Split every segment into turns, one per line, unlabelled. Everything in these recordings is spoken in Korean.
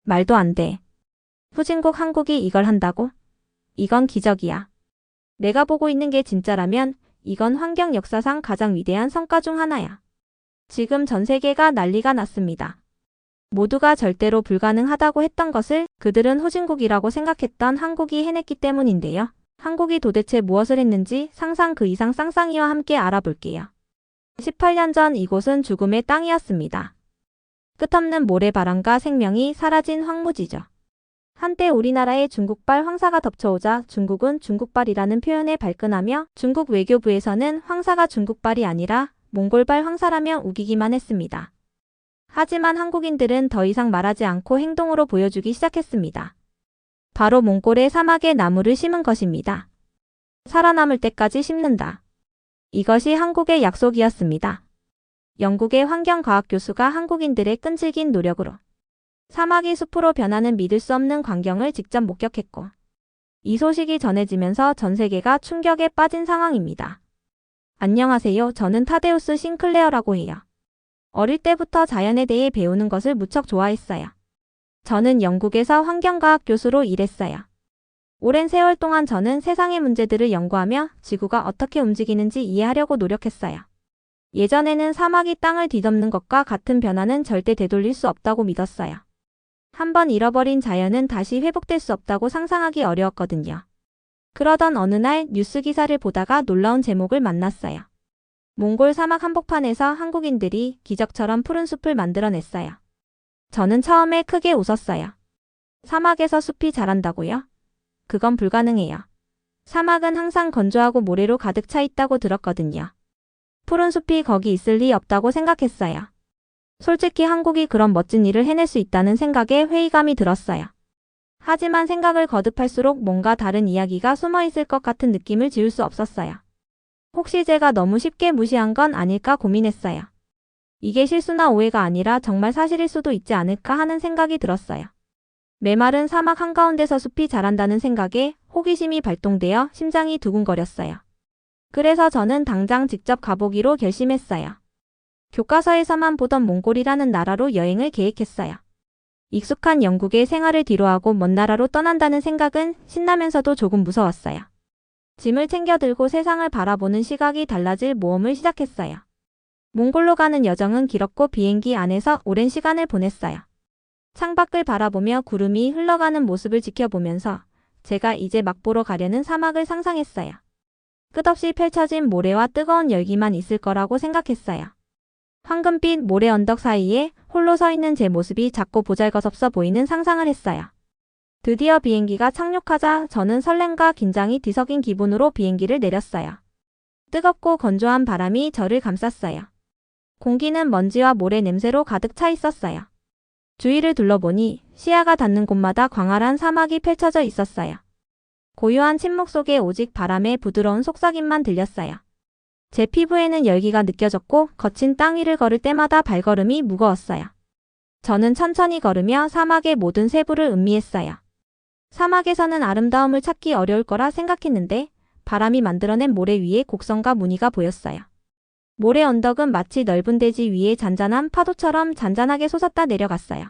말도 안 돼. 후진국 한국이 이걸 한다고? 이건 기적이야. 내가 보고 있는 게 진짜라면 이건 환경 역사상 가장 위대한 성과 중 하나야. 지금 전 세계가 난리가 났습니다. 모두가 절대로 불가능하다고 했던 것을 그들은 후진국이라고 생각했던 한국이 해냈기 때문인데요. 한국이 도대체 무엇을 했는지 상상 그 이상 쌍쌍이와 함께 알아볼게요. 18년 전 이곳은 죽음의 땅이었습니다. 끝없는 모래바람과 생명이 사라진 황무지죠. 한때 우리나라에 중국발 황사가 덮쳐오자 중국은 중국발이라는 표현에 발끈하며 중국 외교부에서는 황사가 중국발이 아니라 몽골발 황사라며 우기기만 했습니다. 하지만 한국인들은 더 이상 말하지 않고 행동으로 보여주기 시작했습니다. 바로 몽골의 사막에 나무를 심은 것입니다. 살아남을 때까지 심는다. 이것이 한국의 약속이었습니다. 영국의 환경과학 교수가 한국인들의 끈질긴 노력으로 사막이 숲으로 변하는 믿을 수 없는 광경을 직접 목격했고 이 소식이 전해지면서 전 세계가 충격에 빠진 상황입니다. 안녕하세요. 저는 타데우스 싱클레어라고 해요. 어릴 때부터 자연에 대해 배우는 것을 무척 좋아했어요. 저는 영국에서 환경과학 교수로 일했어요. 오랜 세월 동안 저는 세상의 문제들을 연구하며 지구가 어떻게 움직이는지 이해하려고 노력했어요. 예전에는 사막이 땅을 뒤덮는 것과 같은 변화는 절대 되돌릴 수 없다고 믿었어요. 한번 잃어버린 자연은 다시 회복될 수 없다고 상상하기 어려웠거든요. 그러던 어느 날 뉴스 기사를 보다가 놀라운 제목을 만났어요. 몽골 사막 한복판에서 한국인들이 기적처럼 푸른 숲을 만들어냈어요. 저는 처음에 크게 웃었어요. 사막에서 숲이 자란다고요? 그건 불가능해요. 사막은 항상 건조하고 모래로 가득 차 있다고 들었거든요. 푸른 숲이 거기 있을 리 없다고 생각했어요. 솔직히 한국이 그런 멋진 일을 해낼 수 있다는 생각에 회의감이 들었어요. 하지만 생각을 거듭할수록 뭔가 다른 이야기가 숨어 있을 것 같은 느낌을 지울 수 없었어요. 혹시 제가 너무 쉽게 무시한 건 아닐까 고민했어요. 이게 실수나 오해가 아니라 정말 사실일 수도 있지 않을까 하는 생각이 들었어요. 메마른 사막 한가운데서 숲이 자란다는 생각에 호기심이 발동되어 심장이 두근거렸어요. 그래서 저는 당장 직접 가보기로 결심했어요. 교과서에서만 보던 몽골이라는 나라로 여행을 계획했어요. 익숙한 영국의 생활을 뒤로하고 먼 나라로 떠난다는 생각은 신나면서도 조금 무서웠어요. 짐을 챙겨 들고 세상을 바라보는 시각이 달라질 모험을 시작했어요. 몽골로 가는 여정은 길었고 비행기 안에서 오랜 시간을 보냈어요. 창밖을 바라보며 구름이 흘러가는 모습을 지켜보면서 제가 이제 막 보러 가려는 사막을 상상했어요. 끝없이 펼쳐진 모래와 뜨거운 열기만 있을 거라고 생각했어요. 황금빛 모래 언덕 사이에 홀로 서 있는 제 모습이 작고 보잘것없어 보이는 상상을 했어요. 드디어 비행기가 착륙하자 저는 설렘과 긴장이 뒤섞인 기분으로 비행기를 내렸어요. 뜨겁고 건조한 바람이 저를 감쌌어요. 공기는 먼지와 모래 냄새로 가득 차 있었어요. 주위를 둘러보니 시야가 닿는 곳마다 광활한 사막이 펼쳐져 있었어요. 고요한 침묵 속에 오직 바람의 부드러운 속삭임만 들렸어요. 제 피부에는 열기가 느껴졌고 거친 땅 위를 걸을 때마다 발걸음이 무거웠어요. 저는 천천히 걸으며 사막의 모든 세부를 음미했어요. 사막에서는 아름다움을 찾기 어려울 거라 생각했는데 바람이 만들어낸 모래 위에 곡선과 무늬가 보였어요. 모래 언덕은 마치 넓은 대지 위에 잔잔한 파도처럼 잔잔하게 솟았다 내려갔어요.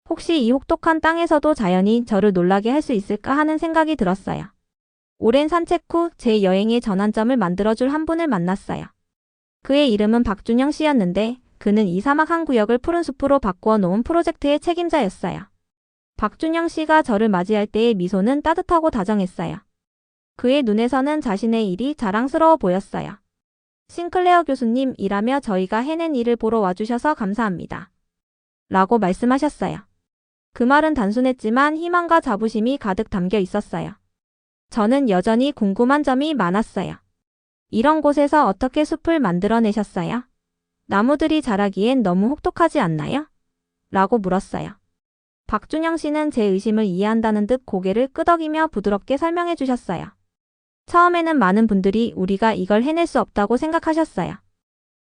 혹시 이 혹독한 땅에서도 자연이 저를 놀라게 할 수 있을까 하는 생각이 들었어요. 오랜 산책 후 제 여행의 전환점을 만들어줄 한 분을 만났어요. 그의 이름은 박준영 씨였는데 그는 이 사막 한 구역을 푸른 숲으로 바꾸어 놓은 프로젝트의 책임자였어요. 박준영 씨가 저를 맞이할 때의 미소는 따뜻하고 다정했어요. 그의 눈에서는 자신의 일이 자랑스러워 보였어요. 싱클레어 교수님, 일하며 저희가 해낸 일을 보러 와주셔서 감사합니다. 라고 말씀하셨어요. 그 말은 단순했지만 희망과 자부심이 가득 담겨 있었어요. 저는 여전히 궁금한 점이 많았어요. 이런 곳에서 어떻게 숲을 만들어내셨어요? 나무들이 자라기엔 너무 혹독하지 않나요? 라고 물었어요. 박준영 씨는 제 의심을 이해한다는 듯 고개를 끄덕이며 부드럽게 설명해 주셨어요. 처음에는 많은 분들이 우리가 이걸 해낼 수 없다고 생각하셨어요.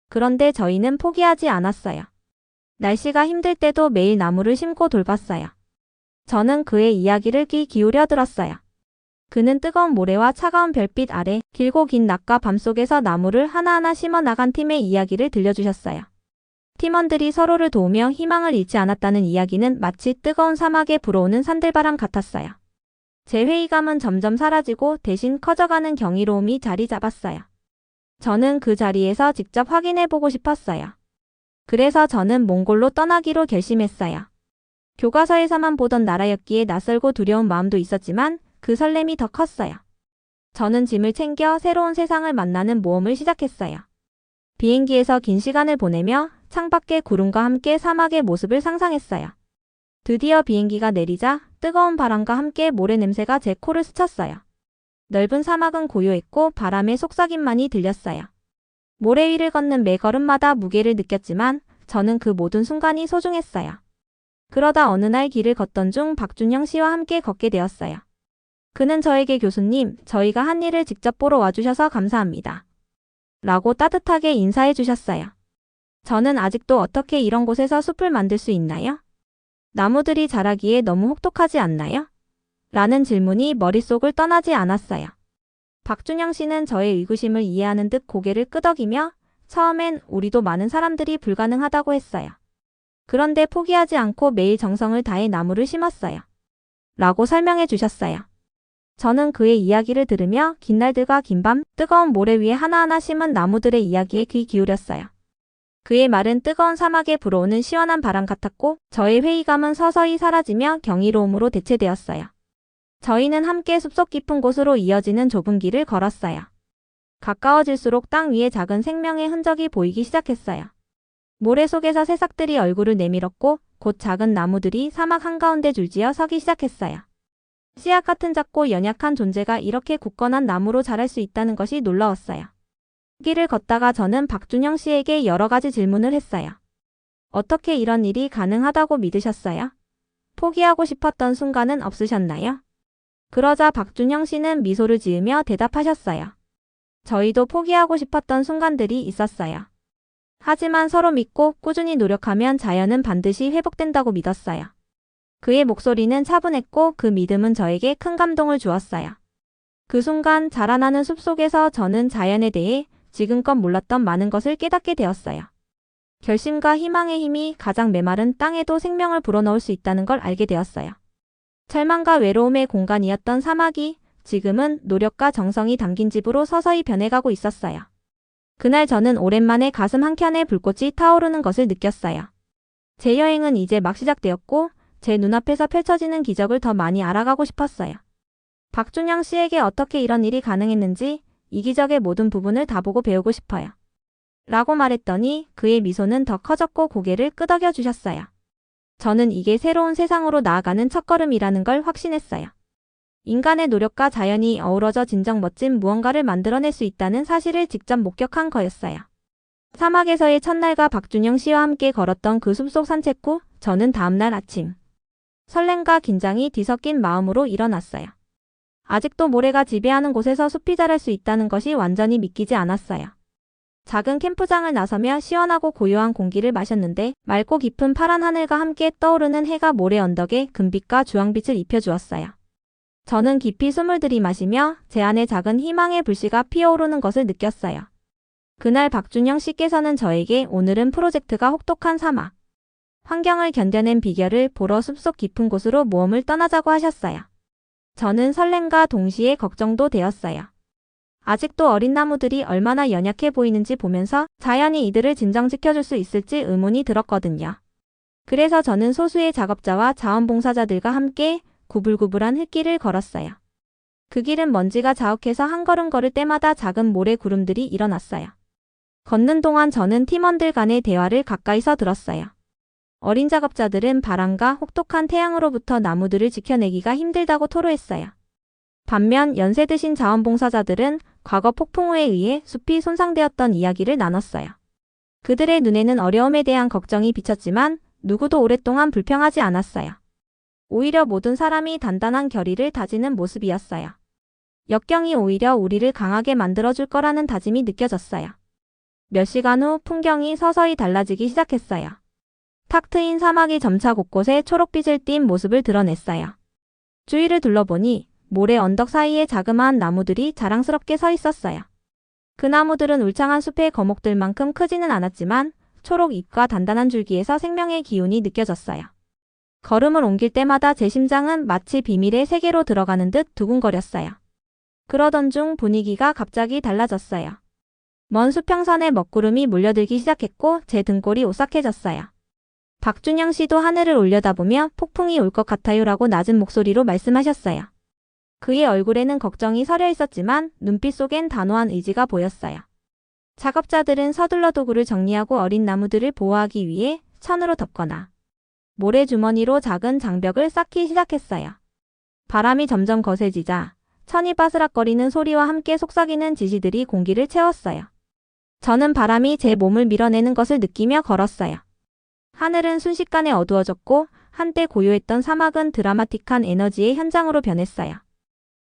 그런데 저희는 포기하지 않았어요. 날씨가 힘들 때도 매일 나무를 심고 돌봤어요. 저는 그의 이야기를 귀 기울여 들었어요. 그는 뜨거운 모래와 차가운 별빛 아래 길고 긴 낮과 밤 속에서 나무를 하나하나 심어 나간 팀의 이야기를 들려주셨어요. 팀원들이 서로를 도우며 희망을 잃지 않았다는 이야기는 마치 뜨거운 사막에 불어오는 산들바람 같았어요. 제 회의감은 점점 사라지고 대신 커져가는 경이로움이 자리 잡았어요. 저는 그 자리에서 직접 확인해보고 싶었어요. 그래서 저는 몽골로 떠나기로 결심했어요. 교과서에서만 보던 나라였기에 낯설고 두려운 마음도 있었지만 그 설렘이 더 컸어요. 저는 짐을 챙겨 새로운 세상을 만나는 모험을 시작했어요. 비행기에서 긴 시간을 보내며 창밖의 구름과 함께 사막의 모습을 상상했어요. 드디어 비행기가 내리자 뜨거운 바람과 함께 모래 냄새가 제 코를 스쳤어요. 넓은 사막은 고요했고 바람의 속삭임만이 들렸어요. 모래 위를 걷는 매 걸음마다 무게를 느꼈지만 저는 그 모든 순간이 소중했어요. 그러다 어느 날 길을 걷던 중 박준영 씨와 함께 걷게 되었어요. 그는 저에게 교수님, 저희가 한 일을 직접 보러 와주셔서 감사합니다. 라고 따뜻하게 인사해 주셨어요. 저는 아직도 어떻게 이런 곳에서 숲을 만들 수 있나요? 나무들이 자라기에 너무 혹독하지 않나요? 라는 질문이 머릿속을 떠나지 않았어요. 박준영 씨는 저의 의구심을 이해하는 듯 고개를 끄덕이며 처음엔 우리도 많은 사람들이 불가능하다고 했어요. 그런데 포기하지 않고 매일 정성을 다해 나무를 심었어요. 라고 설명해 주셨어요. 저는 그의 이야기를 들으며 긴 날들과 긴 밤, 뜨거운 모래 위에 하나하나 심은 나무들의 이야기에 귀 기울였어요. 그의 말은 뜨거운 사막에 불어오는 시원한 바람 같았고 저의 회의감은 서서히 사라지며 경이로움으로 대체되었어요. 저희는 함께 숲속 깊은 곳으로 이어지는 좁은 길을 걸었어요. 가까워질수록 땅 위에 작은 생명의 흔적이 보이기 시작했어요. 모래 속에서 새싹들이 얼굴을 내밀었고 곧 작은 나무들이 사막 한가운데 줄지어 서기 시작했어요. 씨앗 같은 작고 연약한 존재가 이렇게 굳건한 나무로 자랄 수 있다는 것이 놀라웠어요. 길을 걷다가 저는 박준영 씨에게 여러 가지 질문을 했어요. 어떻게 이런 일이 가능하다고 믿으셨어요? 포기하고 싶었던 순간은 없으셨나요? 그러자 박준영 씨는 미소를 지으며 대답하셨어요. 저희도 포기하고 싶었던 순간들이 있었어요. 하지만 서로 믿고 꾸준히 노력하면 자연은 반드시 회복된다고 믿었어요. 그의 목소리는 차분했고 그 믿음은 저에게 큰 감동을 주었어요. 그 순간 자라나는 숲속에서 저는 자연에 대해 지금껏 몰랐던 많은 것을 깨닫게 되었어요. 결심과 희망의 힘이 가장 메마른 땅에도 생명을 불어넣을 수 있다는 걸 알게 되었어요. 절망과 외로움의 공간이었던 사막이 지금은 노력과 정성이 담긴 집으로 서서히 변해가고 있었어요. 그날 저는 오랜만에 가슴 한켠에 불꽃이 타오르는 것을 느꼈어요. 제 여행은 이제 막 시작되었고 제 눈앞에서 펼쳐지는 기적을 더 많이 알아가고 싶었어요. 박준영 씨에게 어떻게 이런 일이 가능했는지 이 기적의 모든 부분을 다 보고 배우고 싶어요. 라고 말했더니 그의 미소는 더 커졌고 고개를 끄덕여 주셨어요. 저는 이게 새로운 세상으로 나아가는 첫걸음이라는 걸 확신했어요. 인간의 노력과 자연이 어우러져 진정 멋진 무언가를 만들어낼 수 있다는 사실을 직접 목격한 거였어요. 사막에서의 첫날과 박준영 씨와 함께 걸었던 그 숲속 산책 후 저는 다음날 아침 설렘과 긴장이 뒤섞인 마음으로 일어났어요. 아직도 모래가 지배하는 곳에서 숲이 자랄 수 있다는 것이 완전히 믿기지 않았어요. 작은 캠프장을 나서며 시원하고 고요한 공기를 마셨는데 맑고 깊은 파란 하늘과 함께 떠오르는 해가 모래 언덕에 금빛과 주황빛을 입혀주었어요. 저는 깊이 숨을 들이마시며 제 안에 작은 희망의 불씨가 피어오르는 것을 느꼈어요. 그날 박준영 씨께서는 저에게 오늘은 프로젝트가 혹독한 사막, 환경을 견뎌낸 비결을 보러 숲속 깊은 곳으로 모험을 떠나자고 하셨어요. 저는 설렘과 동시에 걱정도 되었어요. 아직도 어린 나무들이 얼마나 연약해 보이는지 보면서 자연이 이들을 진정 지켜줄 수 있을지 의문이 들었거든요. 그래서 저는 소수의 작업자와 자원봉사자들과 함께 구불구불한 흙길을 걸었어요. 그 길은 먼지가 자욱해서 한 걸음 걸을 때마다 작은 모래 구름들이 일어났어요. 걷는 동안 저는 팀원들 간의 대화를 가까이서 들었어요. 어린 작업자들은 바람과 혹독한 태양으로부터 나무들을 지켜내기가 힘들다고 토로했어요. 반면 연세 드신 자원봉사자들은 과거 폭풍우에 의해 숲이 손상되었던 이야기를 나눴어요. 그들의 눈에는 어려움에 대한 걱정이 비쳤지만 누구도 오랫동안 불평하지 않았어요. 오히려 모든 사람이 단단한 결의를 다지는 모습이었어요. 역경이 오히려 우리를 강하게 만들어줄 거라는 다짐이 느껴졌어요. 몇 시간 후 풍경이 서서히 달라지기 시작했어요. 탁 트인 사막이 점차 곳곳에 초록빛을 띤 모습을 드러냈어요. 주위를 둘러보니 모래 언덕 사이에 자그마한 나무들이 자랑스럽게 서 있었어요. 그 나무들은 울창한 숲의 거목들만큼 크지는 않았지만 초록 잎과 단단한 줄기에서 생명의 기운이 느껴졌어요. 걸음을 옮길 때마다 제 심장은 마치 비밀의 세계로 들어가는 듯 두근거렸어요. 그러던 중 분위기가 갑자기 달라졌어요. 먼 수평선에 먹구름이 몰려들기 시작했고 제 등골이 오싹해졌어요. 박준영 씨도 하늘을 올려다보며 폭풍이 올 것 같아요라고 낮은 목소리로 말씀하셨어요. 그의 얼굴에는 걱정이 서려 있었지만 눈빛 속엔 단호한 의지가 보였어요. 작업자들은 서둘러 도구를 정리하고 어린 나무들을 보호하기 위해 천으로 덮거나 모래주머니로 작은 장벽을 쌓기 시작했어요. 바람이 점점 거세지자 천이 바스락거리는 소리와 함께 속삭이는 지시들이 공기를 채웠어요. 저는 바람이 제 몸을 밀어내는 것을 느끼며 걸었어요. 하늘은 순식간에 어두워졌고 한때 고요했던 사막은 드라마틱한 에너지의 현장으로 변했어요.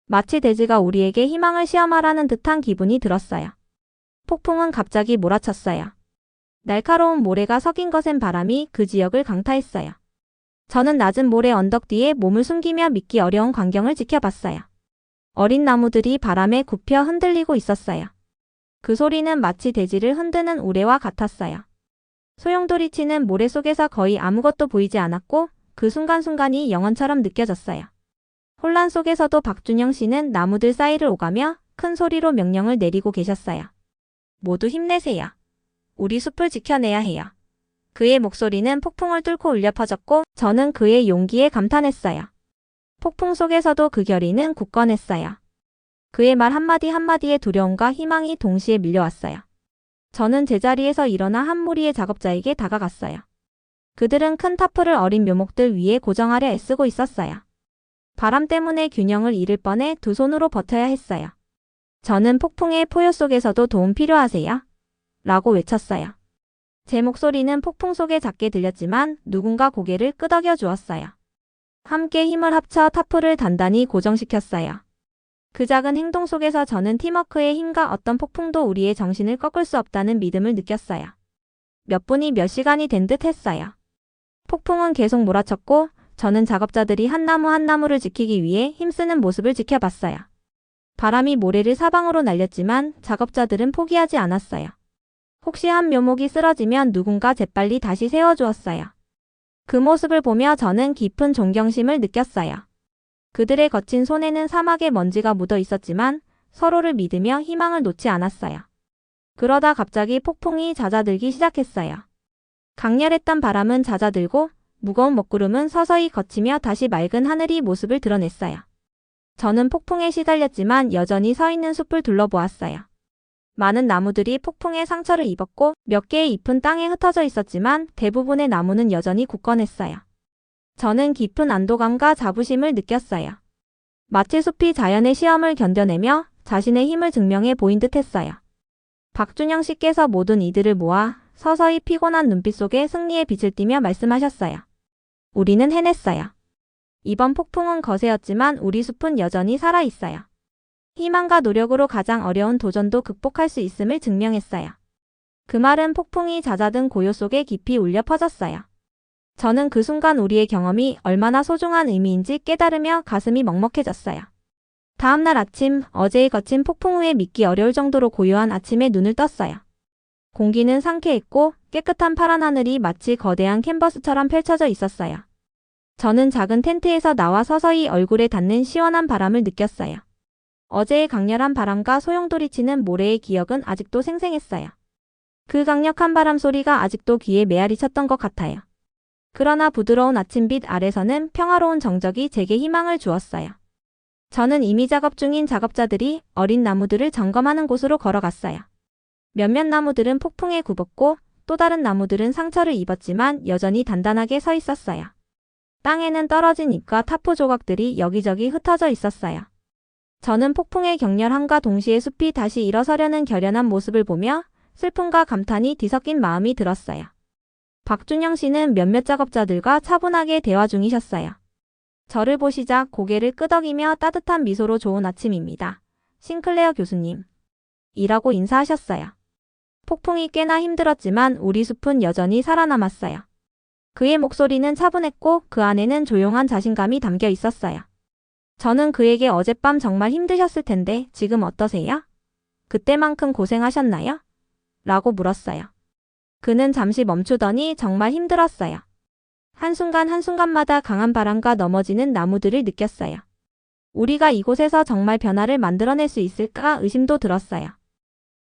마치 대지가 우리에게 희망을 시험하라는 듯한 기분이 들었어요. 폭풍은 갑자기 몰아쳤어요. 날카로운 모래가 섞인 거센 바람이 그 지역을 강타했어요. 저는 낮은 모래 언덕 뒤에 몸을 숨기며 믿기 어려운 광경을 지켜봤어요. 어린 나무들이 바람에 굽혀 흔들리고 있었어요. 그 소리는 마치 대지를 흔드는 우레와 같았어요. 소용돌이치는 모래 속에서 거의 아무것도 보이지 않았고 그 순간순간이 영원처럼 느껴졌어요. 혼란 속에서도 박준영 씨는 나무들 사이를 오가며 큰 소리로 명령을 내리고 계셨어요. 모두 힘내세요. 우리 숲을 지켜내야 해요. 그의 목소리는 폭풍을 뚫고 울려 퍼졌고 저는 그의 용기에 감탄했어요. 폭풍 속에서도 그 결의는 굳건했어요. 그의 말 한마디 한마디에 두려움과 희망이 동시에 밀려왔어요. 저는 제자리에서 일어나 한 무리의 작업자에게 다가갔어요. 그들은 큰 타프를 어린 묘목들 위에 고정하려 애쓰고 있었어요. 바람 때문에 균형을 잃을 뻔해 두 손으로 버텨야 했어요. 저는 폭풍의 포효 속에서도 도움 필요하세요? 라고 외쳤어요. 제 목소리는 폭풍 속에 작게 들렸지만 누군가 고개를 끄덕여 주었어요. 함께 힘을 합쳐 타프를 단단히 고정시켰어요. 그 작은 행동 속에서 저는 팀워크의 힘과 어떤 폭풍도 우리의 정신을 꺾을 수 없다는 믿음을 느꼈어요. 몇 분이 몇 시간이 된 듯 했어요. 폭풍은 계속 몰아쳤고 저는 작업자들이 한 나무 한 나무를 지키기 위해 힘쓰는 모습을 지켜봤어요. 바람이 모래를 사방으로 날렸지만 작업자들은 포기하지 않았어요. 혹시 한 묘목이 쓰러지면 누군가 재빨리 다시 세워주었어요. 그 모습을 보며 저는 깊은 존경심을 느꼈어요. 그들의 거친 손에는 사막의 먼지가 묻어 있었지만 서로를 믿으며 희망을 놓지 않았어요. 그러다 갑자기 폭풍이 잦아들기 시작했어요. 강렬했던 바람은 잦아들고 무거운 먹구름은 서서히 걷히며 다시 맑은 하늘이 모습을 드러냈어요. 저는 폭풍에 시달렸지만 여전히 서 있는 숲을 둘러보았어요. 많은 나무들이 폭풍에 상처를 입었고 몇 개의 잎은 땅에 흩어져 있었지만 대부분의 나무는 여전히 굳건했어요. 저는 깊은 안도감과 자부심을 느꼈어요. 마치 숲이 자연의 시험을 견뎌내며 자신의 힘을 증명해 보인 듯 했어요. 박준영 씨께서 모든 이들을 모아 서서히 피곤한 눈빛 속에 승리의 빛을 띠며 말씀하셨어요. 우리는 해냈어요. 이번 폭풍은 거세였지만 우리 숲은 여전히 살아있어요. 희망과 노력으로 가장 어려운 도전도 극복할 수 있음을 증명했어요. 그 말은 폭풍이 잦아든 고요 속에 깊이 울려 퍼졌어요. 저는 그 순간 우리의 경험이 얼마나 소중한 의미인지 깨달으며 가슴이 먹먹해졌어요. 다음날 아침, 어제의 거친 폭풍 후에 믿기 어려울 정도로 고요한 아침에 눈을 떴어요. 공기는 상쾌했고 깨끗한 파란 하늘이 마치 거대한 캔버스처럼 펼쳐져 있었어요. 저는 작은 텐트에서 나와 서서히 얼굴에 닿는 시원한 바람을 느꼈어요. 어제의 강렬한 바람과 소용돌이치는 모래의 기억은 아직도 생생했어요. 그 강력한 바람 소리가 아직도 귀에 메아리 쳤던 것 같아요. 그러나 부드러운 아침빛 아래서는 평화로운 정적이 제게 희망을 주었어요. 저는 이미 작업 중인 작업자들이 어린 나무들을 점검하는 곳으로 걸어갔어요. 몇몇 나무들은 폭풍에 굽었고 또 다른 나무들은 상처를 입었지만 여전히 단단하게 서 있었어요. 땅에는 떨어진 잎과 타포 조각들이 여기저기 흩어져 있었어요. 저는 폭풍의 격렬함과 동시에 숲이 다시 일어서려는 결연한 모습을 보며 슬픔과 감탄이 뒤섞인 마음이 들었어요. 박준영 씨는 몇몇 작업자들과 차분하게 대화 중이셨어요. 저를 보시자 고개를 끄덕이며 따뜻한 미소로 좋은 아침입니다. 싱클레어 교수님. 이라고 인사하셨어요. 폭풍이 꽤나 힘들었지만 우리 숲은 여전히 살아남았어요. 그의 목소리는 차분했고 그 안에는 조용한 자신감이 담겨 있었어요. 저는 그에게 어젯밤 정말 힘드셨을 텐데 지금 어떠세요? 그때만큼 고생하셨나요? 라고 물었어요. 그는 잠시 멈추더니 정말 힘들었어요. 한순간 한순간마다 강한 바람과 넘어지는 나무들을 느꼈어요. 우리가 이곳에서 정말 변화를 만들어낼 수 있을까 의심도 들었어요.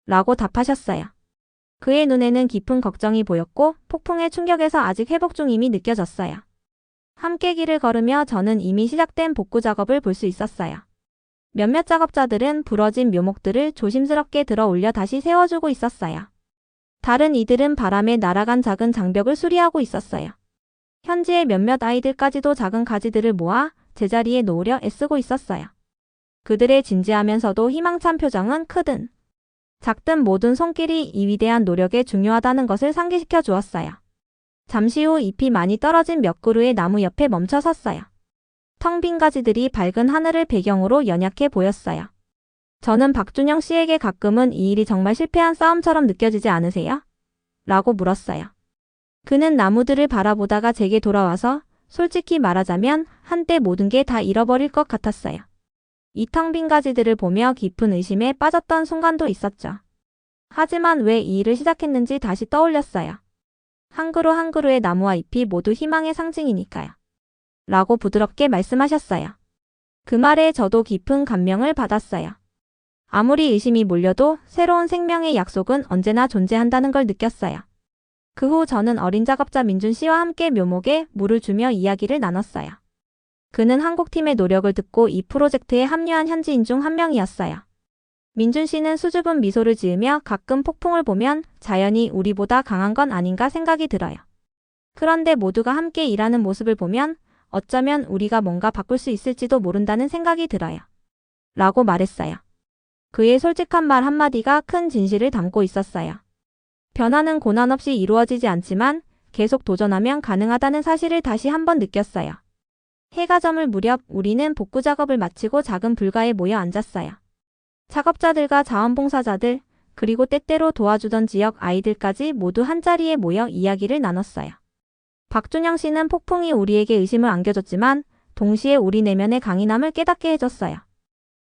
라고 답하셨어요. 그의 눈에는 깊은 걱정이 보였고 폭풍의 충격에서 아직 회복 중임이 느껴졌어요. 함께 길을 걸으며 저는 이미 시작된 복구 작업을 볼 수 있었어요. 몇몇 작업자들은 부러진 묘목들을 조심스럽게 들어 올려 다시 세워주고 있었어요. 다른 이들은 바람에 날아간 작은 장벽을 수리하고 있었어요. 현지의 몇몇 아이들까지도 작은 가지들을 모아 제자리에 놓으려 애쓰고 있었어요. 그들의 진지하면서도 희망찬 표정은 크든 작든 모든 손길이 이 위대한 노력에 중요하다는 것을 상기시켜 주었어요. 잠시 후 잎이 많이 떨어진 몇 그루의 나무 옆에 멈춰 섰어요. 텅 빈 가지들이 밝은 하늘을 배경으로 연약해 보였어요. 저는 박준영 씨에게 가끔은 이 일이 정말 실패한 싸움처럼 느껴지지 않으세요? 라고 물었어요. 그는 나무들을 바라보다가 제게 돌아와서 솔직히 말하자면 한때 모든 게 다 잃어버릴 것 같았어요. 이 텅 빈 가지들을 보며 깊은 의심에 빠졌던 순간도 있었죠. 하지만 왜 이 일을 시작했는지 다시 떠올렸어요. 한 그루 한 그루의 나무와 잎이 모두 희망의 상징이니까요. 라고 부드럽게 말씀하셨어요. 그 말에 저도 깊은 감명을 받았어요. 아무리 의심이 몰려도 새로운 생명의 약속은 언제나 존재한다는 걸 느꼈어요. 그 후 저는 어린 작업자 민준 씨와 함께 묘목에 물을 주며 이야기를 나눴어요. 그는 한국팀의 노력을 듣고 이 프로젝트에 합류한 현지인 중 한 명이었어요. 민준 씨는 수줍은 미소를 지으며 가끔 폭풍을 보면 자연이 우리보다 강한 건 아닌가 생각이 들어요. 그런데 모두가 함께 일하는 모습을 보면 어쩌면 우리가 뭔가 바꿀 수 있을지도 모른다는 생각이 들어요. 라고 말했어요. 그의 솔직한 말 한마디가 큰 진실을 담고 있었어요. 변화는 고난 없이 이루어지지 않지만 계속 도전하면 가능하다는 사실을 다시 한번 느꼈어요. 해가 저물 무렵 우리는 복구 작업을 마치고 작은 불가에 모여 앉았어요. 작업자들과 자원봉사자들, 그리고 때때로 도와주던 지역 아이들까지 모두 한자리에 모여 이야기를 나눴어요. 박준영 씨는 폭풍이 우리에게 의심을 안겨줬지만 동시에 우리 내면의 강인함을 깨닫게 해줬어요.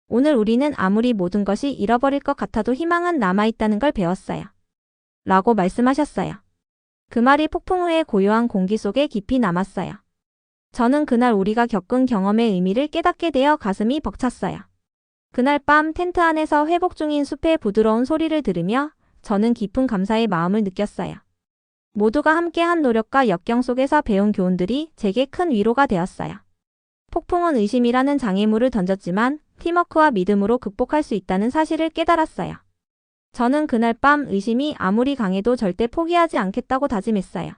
오늘 우리는 아무리 모든 것이 잃어버릴 것 같아도 희망은 남아있다는 걸 배웠어요. 라고 말씀하셨어요. 그 말이 폭풍 후의 고요한 공기 속에 깊이 남았어요. 저는 그날 우리가 겪은 경험의 의미를 깨닫게 되어 가슴이 벅찼어요. 그날 밤 텐트 안에서 회복 중인 숲의 부드러운 소리를 들으며 저는 깊은 감사의 마음을 느꼈어요. 모두가 함께한 노력과 역경 속에서 배운 교훈들이 제게 큰 위로가 되었어요. 폭풍은 의심이라는 장애물을 던졌지만 팀워크와 믿음으로 극복할 수 있다는 사실을 깨달았어요. 저는 그날 밤 의심이 아무리 강해도 절대 포기하지 않겠다고 다짐했어요.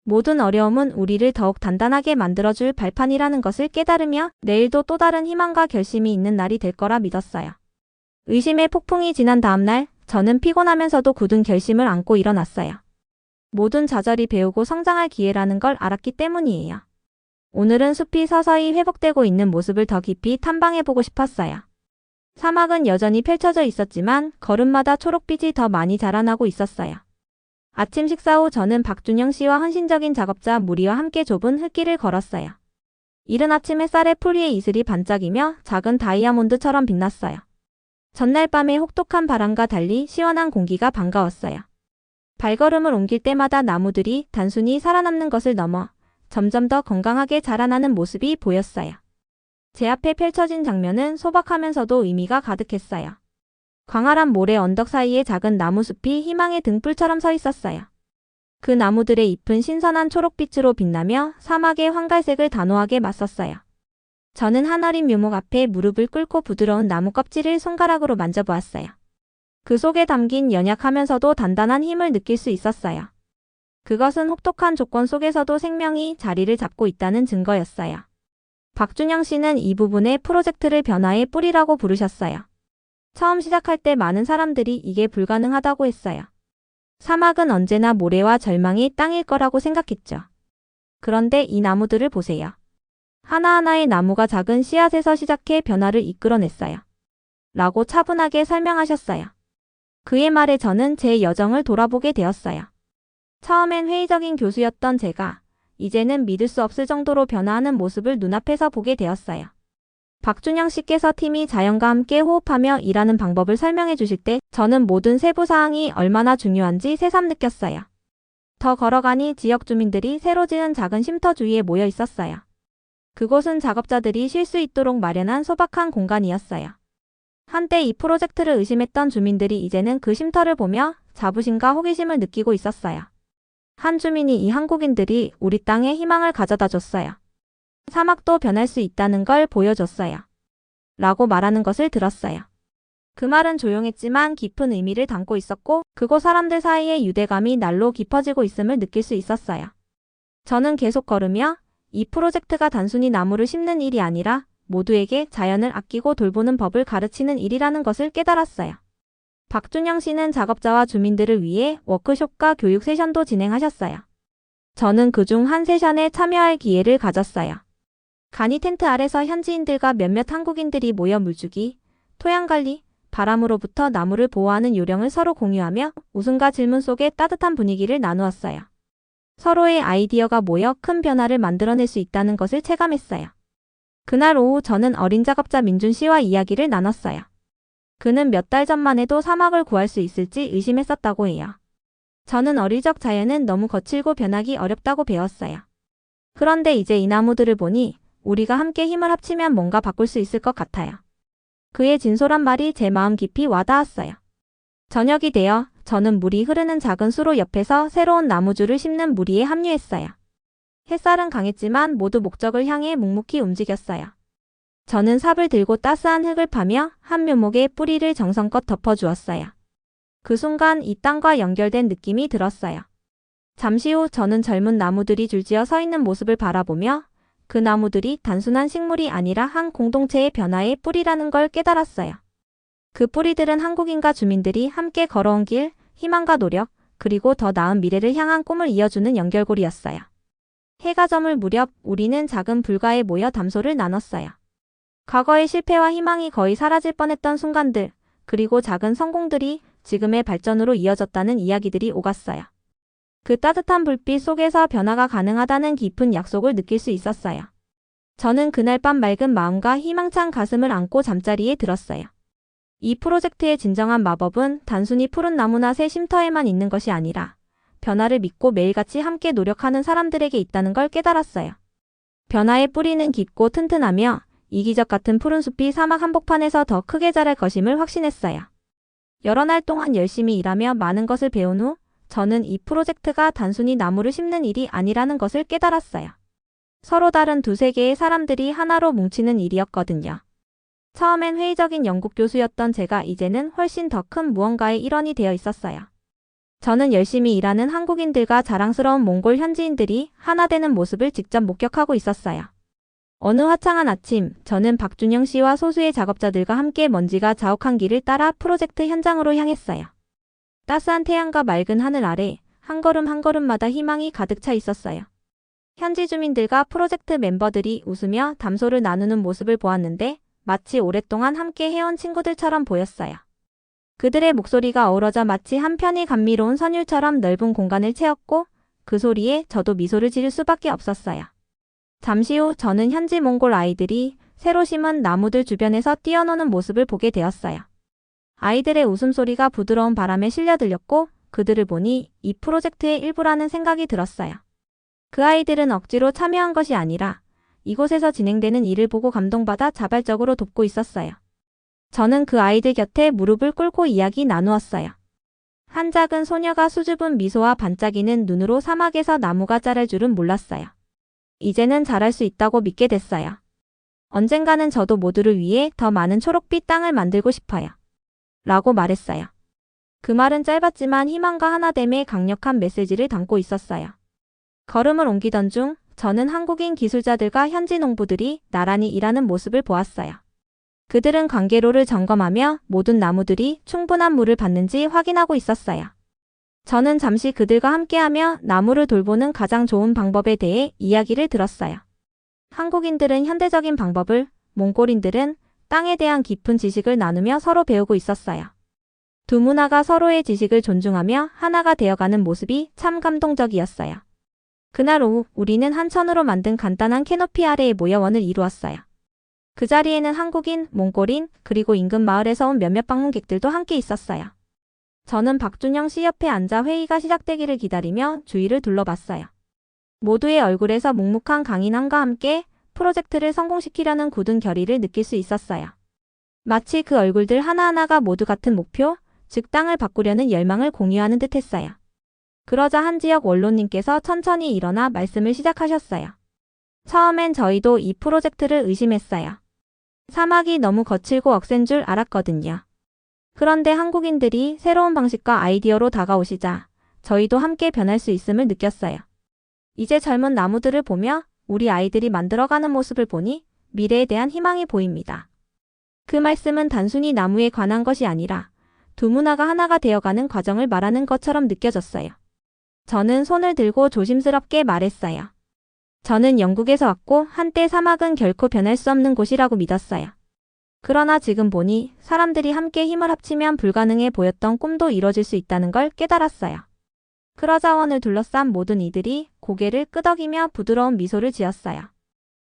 모든 어려움은 우리를 더욱 단단하게 만들어줄 발판이라는 것을 깨달으며 내일도 또 다른 희망과 결심이 있는 날이 될 거라 믿었어요. 의심의 폭풍이 지난 다음 날, 저는 피곤하면서도 굳은 결심을 안고 일어났어요. 모든 좌절이 배우고 성장할 기회라는 걸 알았기 때문이에요. 오늘은 숲이 서서히 회복되고 있는 모습을 더 깊이 탐방해보고 싶었어요. 사막은 여전히 펼쳐져 있었지만 걸음마다 초록빛이 더 많이 자라나고 있었어요. 아침 식사 후 저는 박준영 씨와 헌신적인 작업자 무리와 함께 좁은 흙길을 걸었어요. 이른 아침 햇살에 풀 위의 이슬이 반짝이며 작은 다이아몬드처럼 빛났어요. 전날 밤의 혹독한 바람과 달리 시원한 공기가 반가웠어요. 발걸음을 옮길 때마다 나무들이 단순히 살아남는 것을 넘어 점점 더 건강하게 자라나는 모습이 보였어요. 제 앞에 펼쳐진 장면은 소박하면서도 의미가 가득했어요. 광활한 모래 언덕 사이에 작은 나무숲이 희망의 등불처럼 서 있었어요. 그 나무들의 잎은 신선한 초록빛으로 빛나며 사막의 황갈색을 단호하게 맞섰어요. 저는 한 어린 묘목 앞에 무릎을 꿇고 부드러운 나무 껍질을 손가락으로 만져보았어요. 그 속에 담긴 연약하면서도 단단한 힘을 느낄 수 있었어요. 그것은 혹독한 조건 속에서도 생명이 자리를 잡고 있다는 증거였어요. 박준영 씨는 이 부분의 프로젝트를 변화의 뿌리라고 부르셨어요. 처음 시작할 때 많은 사람들이 이게 불가능하다고 했어요. 사막은 언제나 모래와 절망이 땅일 거라고 생각했죠. 그런데 이 나무들을 보세요. 하나하나의 나무가 작은 씨앗에서 시작해 변화를 이끌어냈어요. 라고 차분하게 설명하셨어요. 그의 말에 저는 제 여정을 돌아보게 되었어요. 처음엔 회의적인 교수였던 제가 이제는 믿을 수 없을 정도로 변화하는 모습을 눈앞에서 보게 되었어요. 박준영 씨께서 팀이 자연과 함께 호흡하며 일하는 방법을 설명해 주실 때 저는 모든 세부 사항이 얼마나 중요한지 새삼 느꼈어요. 더 걸어가니 지역 주민들이 새로 지은 작은 쉼터 주위에 모여 있었어요. 그곳은 작업자들이 쉴 수 있도록 마련한 소박한 공간이었어요. 한때 이 프로젝트를 의심했던 주민들이 이제는 그 쉼터를 보며 자부심과 호기심을 느끼고 있었어요. 한 주민이 이 한국인들이 우리 땅에 희망을 가져다 줬어요. 사막도 변할 수 있다는 걸 보여줬어요. 라고 말하는 것을 들었어요. 그 말은 조용했지만 깊은 의미를 담고 있었고 그곳 사람들 사이에 유대감이 날로 깊어지고 있음을 느낄 수 있었어요. 저는 계속 걸으며 이 프로젝트가 단순히 나무를 심는 일이 아니라 모두에게 자연을 아끼고 돌보는 법을 가르치는 일이라는 것을 깨달았어요. 박준영 씨는 작업자와 주민들을 위해 워크숍과 교육 세션도 진행하셨어요. 저는 그중 한 세션에 참여할 기회를 가졌어요. 간이 텐트 아래서 현지인들과 몇몇 한국인들이 모여 물주기, 토양관리, 바람으로부터 나무를 보호하는 요령을 서로 공유하며 웃음과 질문 속에 따뜻한 분위기를 나누었어요. 서로의 아이디어가 모여 큰 변화를 만들어낼 수 있다는 것을 체감했어요. 그날 오후 저는 어린 작업자 민준 씨와 이야기를 나눴어요. 그는 몇 달 전만 해도 사막을 구할 수 있을지 의심했었다고 해요. 저는 어릴 적 자연은 너무 거칠고 변하기 어렵다고 배웠어요. 그런데 이제 이 나무들을 보니 우리가 함께 힘을 합치면 뭔가 바꿀 수 있을 것 같아요. 그의 진솔한 말이 제 마음 깊이 와닿았어요. 저녁이 되어 저는 물이 흐르는 작은 수로 옆에서 새로운 나무줄을 심는 무리에 합류했어요. 햇살은 강했지만 모두 목적을 향해 묵묵히 움직였어요. 저는 삽을 들고 따스한 흙을 파며 한 묘목에 뿌리를 정성껏 덮어주었어요. 그 순간 이 땅과 연결된 느낌이 들었어요. 잠시 후 저는 젊은 나무들이 줄지어 서 있는 모습을 바라보며 그 나무들이 단순한 식물이 아니라 한 공동체의 변화의 뿌리라는 걸 깨달았어요. 그 뿌리들은 한국인과 주민들이 함께 걸어온 길, 희망과 노력, 그리고 더 나은 미래를 향한 꿈을 이어주는 연결고리였어요. 해가 저물 무렵 우리는 작은 불가에 모여 담소를 나눴어요. 과거의 실패와 희망이 거의 사라질 뻔했던 순간들, 그리고 작은 성공들이 지금의 발전으로 이어졌다는 이야기들이 오갔어요. 그 따뜻한 불빛 속에서 변화가 가능하다는 깊은 약속을 느낄 수 있었어요. 저는 그날 밤 맑은 마음과 희망찬 가슴을 안고 잠자리에 들었어요. 이 프로젝트의 진정한 마법은 단순히 푸른 나무나 새 쉼터에만 있는 것이 아니라 변화를 믿고 매일같이 함께 노력하는 사람들에게 있다는 걸 깨달았어요. 변화의 뿌리는 깊고 튼튼하며 이기적 같은 푸른 숲이 사막 한복판에서 더 크게 자랄 것임을 확신했어요. 여러 날 동안 열심히 일하며 많은 것을 배운 후 저는 이 프로젝트가 단순히 나무를 심는 일이 아니라는 것을 깨달았어요. 서로 다른 두세 개의 사람들이 하나로 뭉치는 일이었거든요. 처음엔 회의적인 영국 교수였던 제가 이제는 훨씬 더 큰 무언가의 일원이 되어 있었어요. 저는 열심히 일하는 한국인들과 자랑스러운 몽골 현지인들이 하나 되는 모습을 직접 목격하고 있었어요. 어느 화창한 아침, 저는 박준영 씨와 소수의 작업자들과 함께 먼지가 자욱한 길을 따라 프로젝트 현장으로 향했어요. 따스한 태양과 맑은 하늘 아래 한 걸음 한 걸음마다 희망이 가득 차 있었어요. 현지 주민들과 프로젝트 멤버들이 웃으며 담소를 나누는 모습을 보았는데 마치 오랫동안 함께 해온 친구들처럼 보였어요. 그들의 목소리가 어우러져 마치 한편의 감미로운 선율처럼 넓은 공간을 채웠고 그 소리에 저도 미소를 지을 수밖에 없었어요. 잠시 후 저는 현지 몽골 아이들이 새로 심은 나무들 주변에서 뛰어노는 모습을 보게 되었어요. 아이들의 웃음소리가 부드러운 바람에 실려 들렸고 그들을 보니 이 프로젝트의 일부라는 생각이 들었어요. 그 아이들은 억지로 참여한 것이 아니라 이곳에서 진행되는 일을 보고 감동받아 자발적으로 돕고 있었어요. 저는 그 아이들 곁에 무릎을 꿇고 이야기 나누었어요. 한 작은 소녀가 수줍은 미소와 반짝이는 눈으로 사막에서 나무가 자랄 줄은 몰랐어요. 이제는 잘할 수 있다고 믿게 됐어요. 언젠가는 저도 모두를 위해 더 많은 초록빛 땅을 만들고 싶어요. 라고 말했어요. 그 말은 짧았지만 희망과 하나됨의 강력한 메시지를 담고 있었어요. 걸음을 옮기던 중 저는 한국인 기술자들과 현지 농부들이 나란히 일하는 모습을 보았어요. 그들은 관계로를 점검하며 모든 나무들이 충분한 물을 받는지 확인하고 있었어요. 저는 잠시 그들과 함께하며 나무를 돌보는 가장 좋은 방법에 대해 이야기를 들었어요. 한국인들은 현대적인 방법을, 몽골인들은 땅에 대한 깊은 지식을 나누며 서로 배우고 있었어요. 두 문화가 서로의 지식을 존중하며 하나가 되어가는 모습이 참 감동적이었어요. 그날 오후 우리는 한 천으로 만든 간단한 캐노피 아래에 모여 원을 이루었어요. 그 자리에는 한국인, 몽골인, 그리고 인근 마을에서 온 몇몇 방문객들도 함께 있었어요. 저는 박준영 씨 옆에 앉아 회의가 시작되기를 기다리며 주위를 둘러봤어요. 모두의 얼굴에서 묵묵한 강인함과 함께 프로젝트를 성공시키려는 굳은 결의를 느낄 수 있었어요. 마치 그 얼굴들 하나하나가 모두 같은 목표, 즉 땅을 바꾸려는 열망을 공유하는 듯했어요. 그러자 한 지역 원로님께서 천천히 일어나 말씀을 시작하셨어요. 처음엔 저희도 이 프로젝트를 의심했어요. 사막이 너무 거칠고 억센 줄 알았거든요. 그런데 한국인들이 새로운 방식과 아이디어로 다가오시자 저희도 함께 변할 수 있음을 느꼈어요. 이제 젊은 나무들을 보며 우리 아이들이 만들어가는 모습을 보니 미래에 대한 희망이 보입니다. 그 말씀은 단순히 나무에 관한 것이 아니라 두 문화가 하나가 되어가는 과정을 말하는 것처럼 느껴졌어요. 저는 손을 들고 조심스럽게 말했어요. 저는 영국에서 왔고 한때 사막은 결코 변할 수 없는 곳이라고 믿었어요. 그러나 지금 보니 사람들이 함께 힘을 합치면 불가능해 보였던 꿈도 이뤄질 수 있다는 걸 깨달았어요. 크라자원을 둘러싼 모든 이들이 고개를 끄덕이며 부드러운 미소를 지었어요.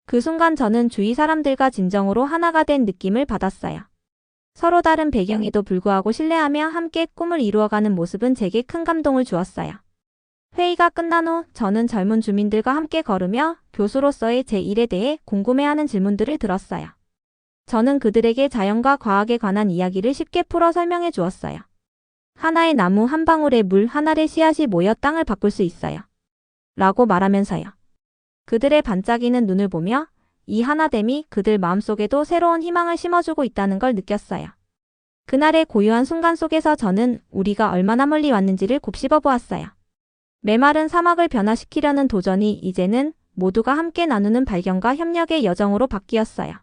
그 순간 저는 주위 사람들과 진정으로 하나가 된 느낌을 받았어요. 서로 다른 배경에도 불구하고 신뢰하며 함께 꿈을 이루어가는 모습은 제게 큰 감동을 주었어요. 회의가 끝난 후 저는 젊은 주민들과 함께 걸으며 교수로서의 제 일에 대해 궁금해하는 질문들을 들었어요. 저는 그들에게 자연과 과학에 관한 이야기를 쉽게 풀어 설명해 주었어요. 하나의 나무 한 방울의 물 한 알의 씨앗이 모여 땅을 바꿀 수 있어요. 라고 말하면서요. 그들의 반짝이는 눈을 보며 이 하나됨이 그들 마음속에도 새로운 희망을 심어주고 있다는 걸 느꼈어요. 그날의 고요한 순간 속에서 저는 우리가 얼마나 멀리 왔는지를 곱씹어 보았어요. 메마른 사막을 변화시키려는 도전이 이제는 모두가 함께 나누는 발견과 협력의 여정으로 바뀌었어요.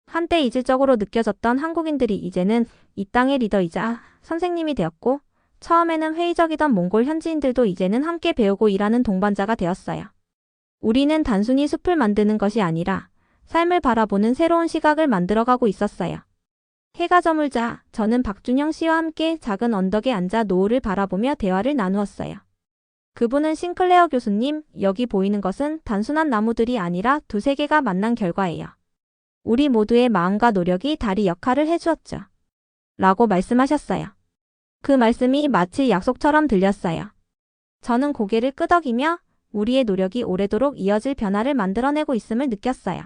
한때 이질적으로 느껴졌던 한국인들이 이제는 이 땅의 리더이자 선생님이 되었고, 처음에는 회의적이던 몽골 현지인들도 이제는 함께 배우고 일하는 동반자가 되었어요. 우리는 단순히 숲을 만드는 것이 아니라 삶을 바라보는 새로운 시각을 만들어가고 있었어요. 해가 저물자 저는 박준영 씨와 함께 작은 언덕에 앉아 노을을 바라보며 대화를 나누었어요. 그분은 싱클레어 교수님, 여기 보이는 것은 단순한 나무들이 아니라 두세 개가 만난 결과예요. 우리 모두의 마음과 노력이 다리 역할을 해주었죠. 라고 말씀하셨어요. 그 말씀이 마치 약속처럼 들렸어요. 저는 고개를 끄덕이며 우리의 노력이 오래도록 이어질 변화를 만들어내고 있음을 느꼈어요.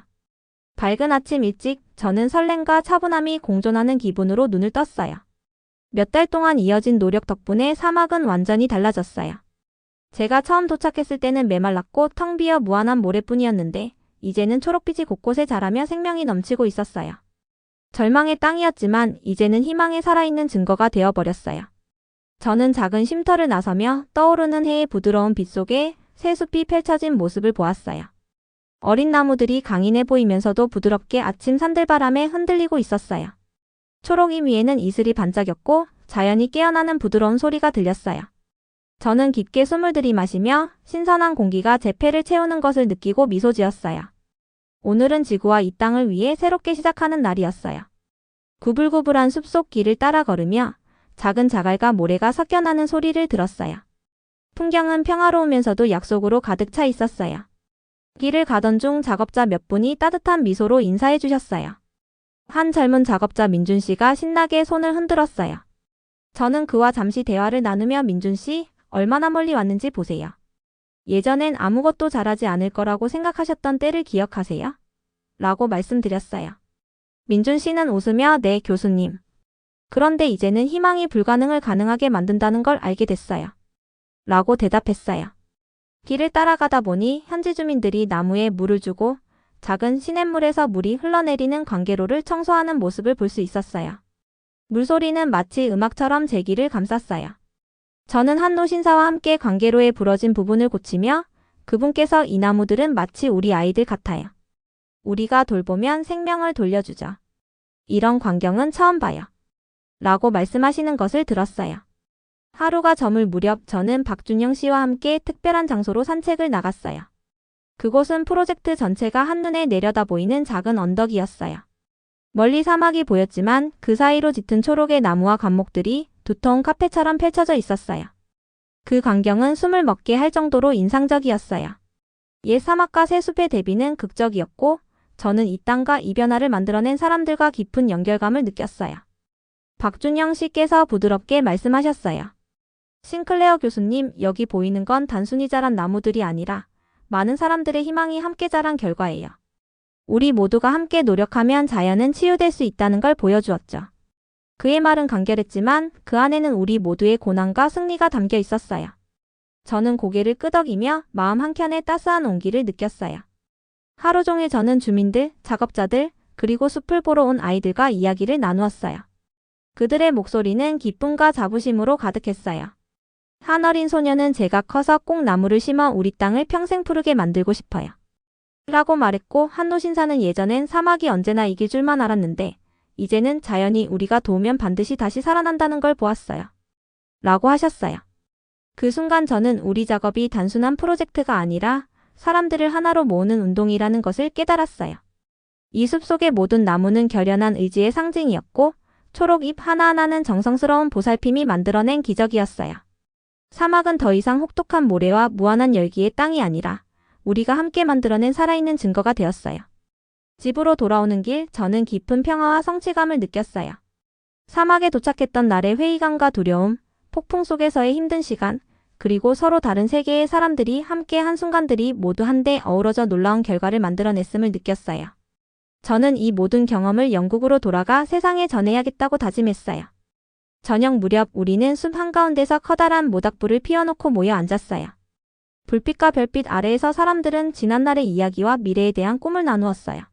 밝은 아침 일찍 저는 설렘과 차분함이 공존하는 기분으로 눈을 떴어요. 몇 달 동안 이어진 노력 덕분에 사막은 완전히 달라졌어요. 제가 처음 도착했을 때는 메말랐고 텅 비어 무한한 모래뿐이었는데 이제는 초록빛이 곳곳에 자라며 생명이 넘치고 있었어요. 절망의 땅이었지만 이제는 희망에 살아있는 증거가 되어버렸어요. 저는 작은 쉼터를 나서며 떠오르는 해의 부드러운 빛 속에 새 숲이 펼쳐진 모습을 보았어요. 어린 나무들이 강인해 보이면서도 부드럽게 아침 산들바람에 흔들리고 있었어요. 초록임 위에는 이슬이 반짝였고 자연이 깨어나는 부드러운 소리가 들렸어요. 저는 깊게 숨을 들이마시며 신선한 공기가 제 폐를 채우는 것을 느끼고 미소 지었어요. 오늘은 지구와 이 땅을 위해 새롭게 시작하는 날이었어요. 구불구불한 숲속 길을 따라 걸으며 작은 자갈과 모래가 섞여나는 소리를 들었어요. 풍경은 평화로우면서도 약속으로 가득 차 있었어요. 길을 가던 중 작업자 몇 분이 따뜻한 미소로 인사해 주셨어요. 한 젊은 작업자 민준 씨가 신나게 손을 흔들었어요. 저는 그와 잠시 대화를 나누며 민준 씨, 얼마나 멀리 왔는지 보세요. 예전엔 아무것도 잘하지 않을 거라고 생각하셨던 때를 기억하세요? 라고 말씀드렸어요. 민준 씨는 웃으며 네, 교수님. 그런데 이제는 희망이 불가능을 가능하게 만든다는 걸 알게 됐어요. 라고 대답했어요. 길을 따라가다 보니 현지 주민들이 나무에 물을 주고 작은 시냇물에서 물이 흘러내리는 관계로를 청소하는 모습을 볼 수 있었어요. 물소리는 마치 음악처럼 제 귀를 감쌌어요. 저는 한 노신사와 함께 관계로에 부러진 부분을 고치며 그분께서 이 나무들은 마치 우리 아이들 같아요. 우리가 돌보면 생명을 돌려주죠. 이런 광경은 처음 봐요. 라고 말씀하시는 것을 들었어요. 하루가 저물 무렵 저는 박준영 씨와 함께 특별한 장소로 산책을 나갔어요. 그곳은 프로젝트 전체가 한눈에 내려다 보이는 작은 언덕이었어요. 멀리 사막이 보였지만 그 사이로 짙은 초록의 나무와 감목들이 두터운 카페처럼 펼쳐져 있었어요. 그 광경은 숨을 먹게 할 정도로 인상적이었어요. 옛 사막과 새 숲의 대비는 극적이었고 저는 이 땅과 이 변화를 만들어낸 사람들과 깊은 연결감을 느꼈어요. 박준영 씨께서 부드럽게 말씀하셨어요. 싱클레어 교수님, 여기 보이는 건 단순히 자란 나무들이 아니라 많은 사람들의 희망이 함께 자란 결과예요. 우리 모두가 함께 노력하면 자연은 치유될 수 있다는 걸 보여주었죠. 그의 말은 간결했지만 그 안에는 우리 모두의 고난과 승리가 담겨 있었어요. 저는 고개를 끄덕이며 마음 한켠에 따스한 온기를 느꼈어요. 하루 종일 저는 주민들, 작업자들, 그리고 숲을 보러 온 아이들과 이야기를 나누었어요. 그들의 목소리는 기쁨과 자부심으로 가득했어요. 한 어린 소녀는 제가 커서 꼭 나무를 심어 우리 땅을 평생 푸르게 만들고 싶어요. 라고 말했고, 한 노신사는 예전엔 사막이 언제나 이길 줄만 알았는데 이제는 자연이 우리가 도우면 반드시 다시 살아난다는 걸 보았어요. 라고 하셨어요. 그 순간 저는 우리 작업이 단순한 프로젝트가 아니라 사람들을 하나로 모으는 운동이라는 것을 깨달았어요. 이 숲 속의 모든 나무는 결연한 의지의 상징이었고 초록잎 하나하나는 정성스러운 보살핌이 만들어낸 기적이었어요. 사막은 더 이상 혹독한 모래와 무한한 열기의 땅이 아니라 우리가 함께 만들어낸 살아있는 증거가 되었어요. 집으로 돌아오는 길, 저는 깊은 평화와 성취감을 느꼈어요. 사막에 도착했던 날의 회의감과 두려움, 폭풍 속에서의 힘든 시간, 그리고 서로 다른 세계의 사람들이 함께 한 순간들이 모두 한데 어우러져 놀라운 결과를 만들어냈음을 느꼈어요. 저는 이 모든 경험을 영국으로 돌아가 세상에 전해야겠다고 다짐했어요. 저녁 무렵 우리는 숲 한가운데서 커다란 모닥불을 피워놓고 모여 앉았어요. 불빛과 별빛 아래에서 사람들은 지난날의 이야기와 미래에 대한 꿈을 나누었어요.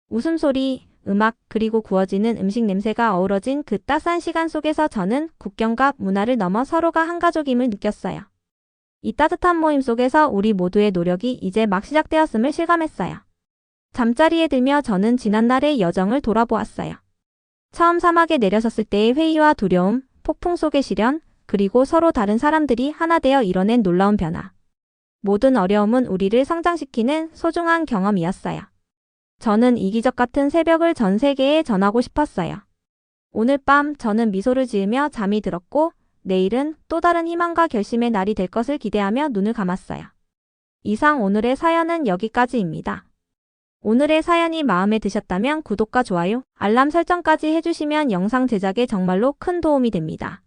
웃음소리, 음악, 그리고 구워지는 음식 냄새가 어우러진 그 따스한 시간 속에서 저는 국경과 문화를 넘어 서로가 한 가족임을 느꼈어요. 이 따뜻한 모임 속에서 우리 모두의 노력이 이제 막 시작되었음을 실감했어요. 잠자리에 들며 저는 지난날의 여정을 돌아보았어요. 처음 사막에 내려섰을 때의 회의와 두려움, 폭풍 속의 시련, 그리고 서로 다른 사람들이 하나 되어 이뤄낸 놀라운 변화. 모든 어려움은 우리를 성장시키는 소중한 경험이었어요. 저는 이 기적 같은 새벽을 전 세계에 전하고 싶었어요. 오늘 밤 저는 미소를 지으며 잠이 들었고 내일은 또 다른 희망과 결심의 날이 될 것을 기대하며 눈을 감았어요. 이상 오늘의 사연은 여기까지입니다. 오늘의 사연이 마음에 드셨다면 구독과 좋아요, 알람 설정까지 해주시면 영상 제작에 정말로 큰 도움이 됩니다.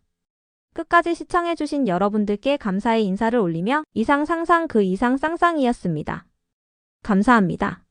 끝까지 시청해주신 여러분들께 감사의 인사를 올리며 이상 상상 그 이상 쌍쌍이었습니다. 감사합니다.